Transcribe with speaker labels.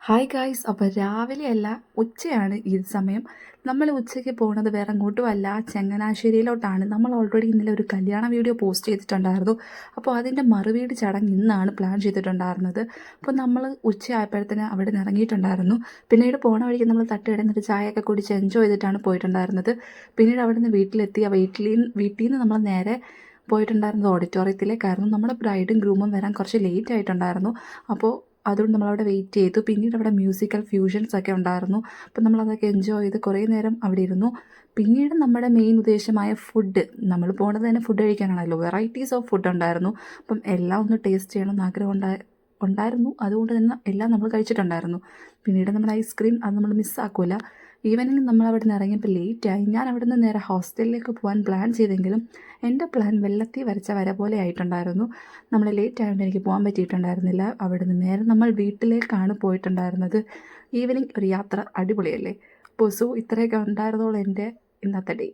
Speaker 1: Hi guys. അപ്പോൾ രാവിലെയല്ല, ഉച്ചയാണ് ഈ സമയം. നമ്മൾ ഉച്ചയ്ക്ക് പോകുന്നത് വേറെ എങ്ങോട്ടുമല്ല, ചങ്ങനാശ്ശേരിയിലോട്ടാണ്. നമ്മൾ ഓൾറെഡി ഇന്നലെ ഒരു കല്യാണ വീഡിയോ പോസ്റ്റ് ചെയ്തിട്ടുണ്ടായിരുന്നു. അപ്പോൾ അതിൻ്റെ മറുവീട് ചടങ്ങ് ഇന്നാണ് പ്ലാൻ ചെയ്തിട്ടുണ്ടായിരുന്നത്. അപ്പോൾ നമ്മൾ ഉച്ചയായപ്പോഴത്തേന് അവിടെ നിന്ന് ഇറങ്ങിയിട്ടുണ്ടായിരുന്നു. പിന്നീട് പോണ വഴിക്ക് നമ്മൾ തട്ടുകിടന്നിട്ട് ചായയൊക്കെ കുടിച്ച് എൻജോയ് ചെയ്തിട്ടാണ് പോയിട്ടുണ്ടായിരുന്നത്. പിന്നീട് അവിടെ നിന്ന് വീട്ടിലെത്തി. ആ വീട്ടിൽ നിന്ന് നമ്മൾ നേരെ പോയിട്ടുണ്ടായിരുന്നത് ഓഡിറ്റോറിയത്തിലെ. കാരണം നമ്മുടെ ബ്രൈഡും ഗ്രൂമും വരാൻ കുറച്ച് ലേറ്റ് ആയിട്ടുണ്ടായിരുന്നു. അപ്പോൾ അതുകൊണ്ട് നമ്മളവിടെ വെയിറ്റ് ചെയ്തു. പിന്നീട് അവിടെ മ്യൂസിക്കൽ ഫ്യൂഷൻസ് ഒക്കെ ഉണ്ടായിരുന്നു. അപ്പം നമ്മളതൊക്കെ എൻജോയ് ചെയ്ത് കുറേ നേരം അവിടെ ഇരുന്നു. പിന്നീട് നമ്മുടെ മെയിൻ ഉദ്ദേശമായ ഫുഡ്, നമ്മൾ പോണത് തന്നെ ഫുഡ് കഴിക്കാനാണല്ലോ. വെറൈറ്റീസ് ഓഫ് ഫുഡ് ഉണ്ടായിരുന്നു. അപ്പം എല്ലാം ഒന്ന് ടേസ്റ്റ് ചെയ്യണമെന്ന് ആഗ്രഹം ഉണ്ടായിരുന്നു. അതുകൊണ്ട് തന്നെ എല്ലാം നമ്മൾ കഴിച്ചിട്ടുണ്ടായിരുന്നു. പിന്നീട് നമ്മുടെ ഐസ്ക്രീം അത് നമ്മൾ മിസ്സാക്കൂല. ഈവനിങ് നമ്മൾ അവിടെ നിന്ന് ഇറങ്ങിയപ്പോൾ ലേറ്റായി. ഞാൻ അവിടെ നിന്ന് നേരെ ഹോസ്റ്റലിലേക്ക് പോകാൻ പ്ലാൻ ചെയ്തെങ്കിലും എൻ്റെ പ്ലാൻ വെള്ളത്തിൽ വരച്ച വര പോലെ ആയിട്ടുണ്ടായിരുന്നു. നമ്മൾ ലേറ്റ് ആയതുകൊണ്ട് എനിക്ക് പോകാൻ പറ്റിയിട്ടുണ്ടായിരുന്നില്ല. അവിടെ നിന്ന് നേരെ നമ്മൾ വീട്ടിലേക്കാണ് പോയിട്ടുണ്ടായിരുന്നത്. ഈവനിങ് ഒരു യാത്ര അടിപൊളിയല്ലേ. അപ്പോൾ ഇത്രയൊക്കെ ഉണ്ടായിരുന്നോളൂ എൻ്റെ ഇന്നത്തെ ഡേ.